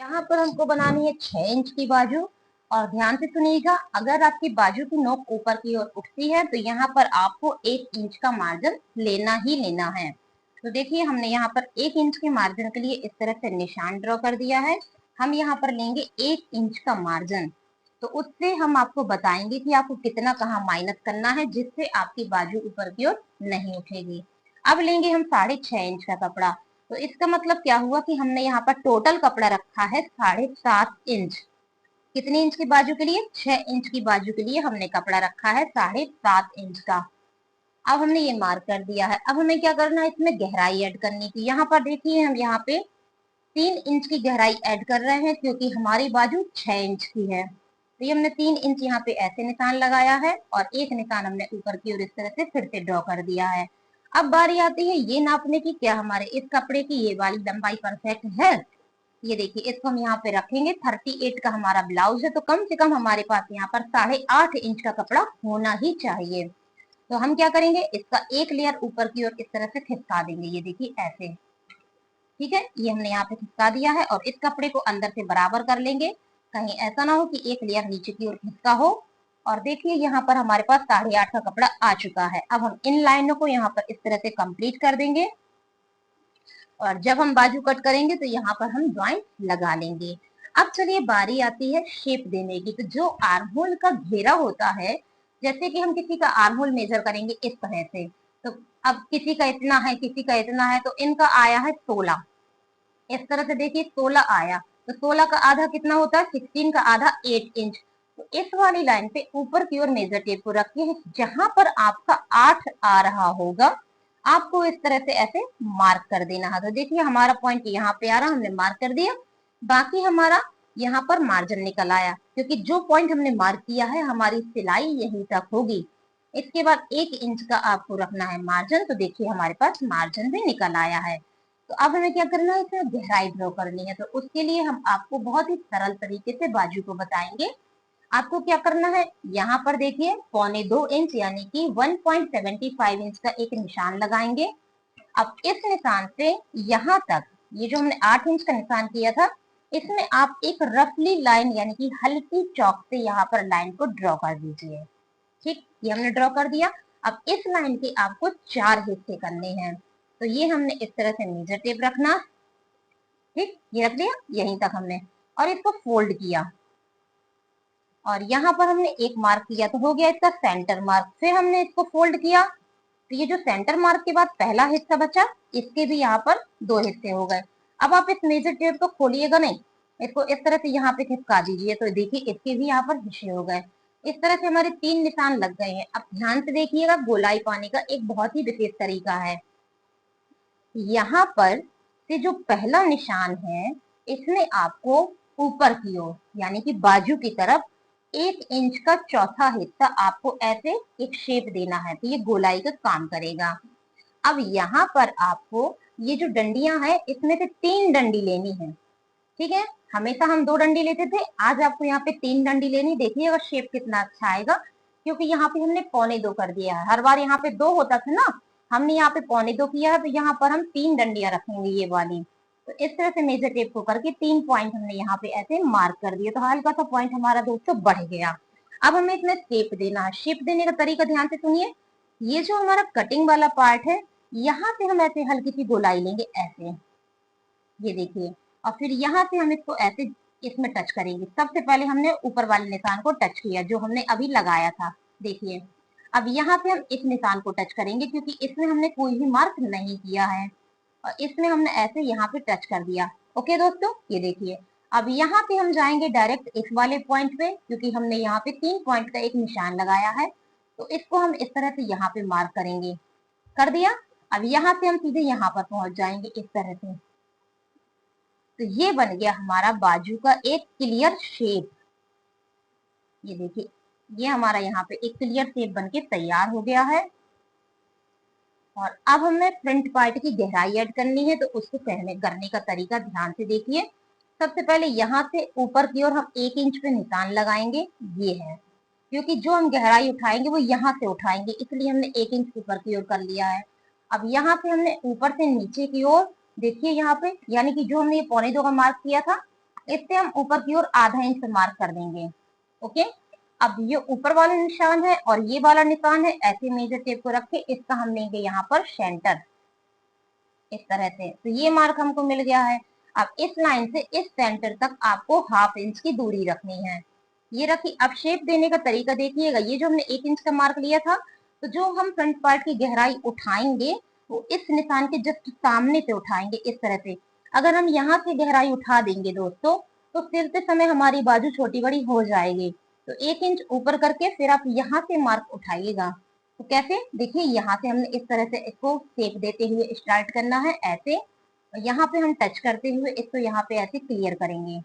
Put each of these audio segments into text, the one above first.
यहाँ पर हमको बनानी है 6 इंच की बाजू। और ध्यान से सुनिएगा, अगर आपकी बाजू की नोक ऊपर की ओर उठती है तो यहाँ पर आपको 1 इंच का मार्जिन लेना ही लेना है। तो देखिए, हमने यहाँ पर 1 इंच के मार्जिन के लिए इस तरह से निशान ड्रॉ कर दिया है। हम यहाँ पर लेंगे 1 इंच का मार्जिन, तो उससे हम आपको बताएंगे कि आपको कितना कहाँ माइनस करना है जिससे आपकी बाजू ऊपर की ओर नहीं उठेगी। अब लेंगे हम 6.5 इंच का कपड़ा। तो इसका मतलब क्या हुआ कि हमने यहाँ पर टोटल कपड़ा रखा है 7.5 इंच। कितनी इंच की बाजू के लिए? 6 इंच की बाजू के लिए हमने कपड़ा रखा है 7.5 इंच का। अब हमने ये मार्क कर दिया है। अब हमें क्या करना है, इसमें गहराई ऐड करनी थी। यहाँ पर देखिए, हम यहाँ पे 3 इंच की गहराई ऐड कर रहे हैं क्योंकि हमारी बाजू 6 इंच की है। तो ये हमने 3 इंच यहाँ पे ऐसे निशान लगाया है और एक निशान हमने ऊपर की ओर इस तरह से फिर से ड्रॉ कर दिया है। अब बारी आती है ये नापने की, क्या हमारे इस कपड़े की ये वाली लंबाई परफेक्ट है? ये देखिए, इसको हम यहाँ पे रखेंगे। 38 का हमारा ब्लाउज है, तो कम से कम हमारे पास यहाँ पर 8.5 इंच का कपड़ा होना ही चाहिए। तो हम क्या करेंगे, इसका एक लेयर ऊपर की ओर इस तरह से खिसका देंगे। ये देखिए ऐसे, ठीक है। ये हमने यहाँ पे खिसका दिया है और इस कपड़े को अंदर से बराबर कर लेंगे, कहीं ऐसा ना हो कि एक लेयर नीचे की ओर खिसका हो। और देखिए, यहाँ पर हमारे पास 8.5 का कपड़ा आ चुका है। अब हम इन लाइनों को यहाँ पर इस तरह से कंप्लीट कर देंगे और जब हम बाजू कट करेंगे तो यहाँ पर हम ज्वाइंट लगा लेंगे। अब चलिए बारी आती है शेप देने की। तो जो आर्म होल का घेरा होता है, जैसे कि हम किसी का आर्म होल मेजर करेंगे इस तरह से, तो अब किसी का इतना है, किसी का इतना है, तो इनका आया है 16। इस तरह से देखिए 16 आया, तो 16 का आधा कितना होता है? 16 का आधा 8 इंच। तो इस वाली लाइन पे ऊपर की ओर मेजर टेप को रखिए, जहां पर आपका 8 आ रहा होगा आपको इस तरह से ऐसे मार्क कर देना है। तो देखिए, हमारा पॉइंट यहाँ पे आ रहा, हमने मार्क कर दिया। बाकी हमारा यहाँ पर मार्जिन निकल आया, क्योंकि जो पॉइंट हमने मार्क किया है हमारी सिलाई यहीं तक होगी। इसके बाद 1 इंच का आपको रखना है मार्जिन। तो देखिए, हमारे पास मार्जिन भी निकल आया है। तो अब हमें क्या करना है, इसमें गहराई ड्रॉ करनी है। तो उसके लिए हम आपको बहुत ही सरल तरीके से बाजू को बताएंगे। आपको क्या करना है, यहाँ पर देखिए 1.25 इंच यानी कि 1.75 इंच का एक निशान लगाएंगे। अब इस निशान से यहाँ तक, ये जो हमने 8 इंच का निशान किया था, इसमें आप एक रफली लाइन यानी कि हल्की चौक से यहाँ पर लाइन को ड्रॉ कर दीजिए। ठीक, ये हमने ड्रॉ कर दिया। अब इस लाइन के आपको 4 हिस्से करने हैं। तो ये हमने इस तरह से मेजर टेप रखना, ठीक, ये रख लिया यहीं तक हमने, और इसको फोल्ड किया और यहाँ पर हमने एक मार्क किया, तो हो गया इसका सेंटर मार्क। फिर हमने इसको फोल्ड किया, तो ये जो सेंटर मार्क के बाद पहला हिस्सा बचा, इसके भी यहाँ पर 2 हिस्से हो गए। अब आप इस मेजर टेप को खोलिएगा नहीं, इसको इस तरह से यहाँ पे खिसका दीजिए, तो देखिए इसके भी यहाँ पर हिस्से हो गए। इस तरह से हमारे 3 निशान लग गए हैं। अब ध्यान से देखिएगा, गोलाई पाने का एक बहुत ही विशेष तरीका है। यहाँ पर से जो पहला निशान है, इसमें आपको ऊपर की ओर यानी कि बाजू की तरफ 1 इंच का चौथा हिस्सा आपको ऐसे एक शेप देना है, तो ये गोलाई का काम करेगा। अब यहाँ पर आपको ये जो डंडियां हैं, इसमें से 3 डंडी लेनी है। ठीक है, हमेशा हम 2 डंडी लेते थे, आज आपको यहाँ पे 3 डंडी लेनी। देखिएगा शेप कितना अच्छा आएगा, क्योंकि यहाँ पे हमने 1.25 कर दिया है। हर बार यहाँ पे 2 होता था ना, हमने यहाँ पे 1.25 किया है, तो यहाँ पर हम 3 डंडियां रखेंगे ये वाली। तो इस तरह से मेजर टेप को करके 3 पॉइंट हमने यहाँ पे ऐसे मार्क कर दिए, तो हल्का सा पॉइंट हमारा दोस्तों बढ़ गया। अब हमें इसमें शेप देना है। शेप देने का तरीका ध्यान से सुनिए। ये जो हमारा कटिंग वाला पार्ट है, यहाँ से हम ऐसे हल्की सी गोलाई लेंगे ऐसे, ये देखिए, और फिर यहाँ से हम इसको ऐसे इसमें टच करेंगे। सबसे पहले हमने ऊपर वाले निशान को टच किया जो हमने अभी लगाया था, देखिए। अब यहाँ पे हम इस निशान को टच करेंगे क्योंकि इसमें हमने कोई भी मार्क नहीं किया है, और इसमें हमने ऐसे यहाँ पे टच कर दिया। ओके दोस्तों, ये देखिए। अब यहाँ पे हम जाएंगे डायरेक्ट इस वाले पॉइंट पे, क्योंकि हमने यहाँ पे 3 पॉइंट का एक निशान लगाया है, तो इसको हम इस तरह से यहाँ पे मार्क करेंगे। कर दिया। अब यहाँ से हम सीधे यहाँ पर पहुंच जाएंगे इस तरह से। तो ये बन गया हमारा बाजू का एक क्लियर शेप। ये देखिए, ये हमारा यहाँ पे एक क्लियर शेप बनके तैयार हो गया है। और अब हमें फ्रंट पार्ट की गहराई ऐड करनी है, तो उसको करने का तरीका ध्यान से देखिए। सबसे पहले यहाँ से ऊपर की ओर हम 1 इंच पे निशान लगाएंगे, ये है, क्योंकि जो हम गहराई उठाएंगे वो यहाँ से उठाएंगे, इसलिए हमने 1 इंच ऊपर की ओर कर लिया है। अब यहाँ पे हमने ऊपर से नीचे की ओर, देखिए यहाँ पे, यानी कि जो हमने ये 1.25 का मार्क किया था, इससे हम ऊपर की ओर आधा इंच मार्क कर देंगे। ओके, अब ये ऊपर वाला निशान है और ये वाला निशान है, ऐसे मेजर टेप को रख के इसका हम लेंगे यहाँ पर सेंटर, इस तरह से। तो ये मार्क हमको मिल गया है। अब इस लाइन से इस सेंटर तक आपको हाफ इंच की दूरी रखनी है। ये रखी। अब शेप देने का तरीका देखिएगा, ये जो हमने 1 इंच का मार्क लिया था, तो जो हम फ्रंट पार्ट की गहराई उठाएंगे वो इस निशान के जस्ट सामने से उठाएंगे, इस तरह से। अगर हम यहाँ से गहराई उठा देंगे दोस्तों, तो सिलते समय हमारी बाजू छोटी बड़ी हो जाएगी। तो 1 इंच ऊपर करके फिर आप यहाँ से मार्क उठाइएगा। तो कैसे, देखिए यहाँ से हमने इस तरह से इसको शेप देते हुए स्टार्ट करना है, ऐसे। और यहाँ पे हम टच करते हुए इसको यहाँ पे ऐसे क्लियर करेंगे।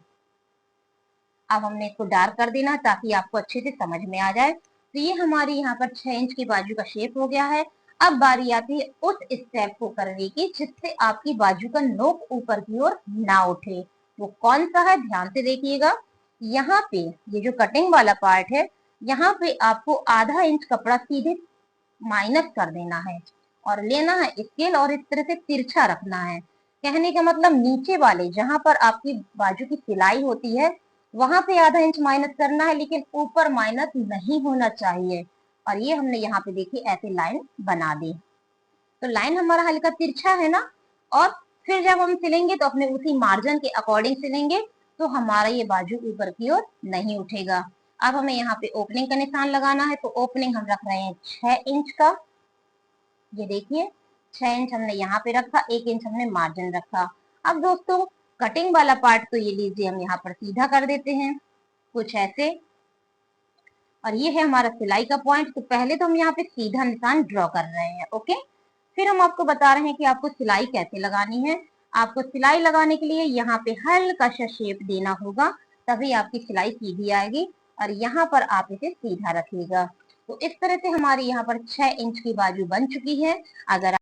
अब हमने इसको डार्क कर देना ताकि आपको अच्छे से समझ में आ जाए। तो ये हमारी यहाँ पर 6 इंच की बाजू का शेप हो गया है। अब बारी आती है उस स्टेप को करने की जिससे आपकी बाजू का नोक ऊपर की ओर ना उठे। वो कौन सा है, ध्यान से देखिएगा। यहाँ पे ये जो कटिंग वाला पार्ट है, यहाँ पे आपको आधा इंच कपड़ा सीधे माइनस कर देना है और लेना है स्केल और इस तरह से तिरछा रखना है। कहने का मतलब नीचे वाले जहां पर आपकी बाजू की सिलाई होती है वहां पे आधा इंच माइनस करना है, लेकिन ऊपर माइनस नहीं होना चाहिए। और ये हमने यहाँ पे देखी ऐसे लाइन बना दी। तो लाइन हमारा हल्का तिरछा है ना, और फिर जब हम सिलेंगे तो अपने उसी मार्जिन के अकॉर्डिंग सिलेंगे, तो हमारा ये बाजू ऊपर की ओर नहीं उठेगा। अब हमें यहाँ पे ओपनिंग का निशान लगाना है, तो ओपनिंग हम रख रहे हैं 6 इंच का। ये देखिए 6 इंच हमने यहाँ पे रखा, 1 इंच हमने मार्जिन रखा। अब दोस्तों कटिंग वाला पार्ट तो ये लीजिए हम यहाँ पर सीधा कर देते हैं कुछ ऐसे, और ये है हमारा सिलाई का पॉइंट। तो पहले तो हम यहाँ पे सीधा निशान ड्रॉ कर रहे हैं। ओके, फिर हम आपको बता रहे हैं कि आपको सिलाई कैसे लगानी है। आपको सिलाई लगाने के लिए यहाँ पे हल्का सा शेप देना होगा, तभी आपकी सिलाई सीधी आएगी। और यहाँ पर आप इसे सीधा रखिएगा। तो इस तरह से हमारी यहाँ पर 6 इंच की बाजू बन चुकी है। अगर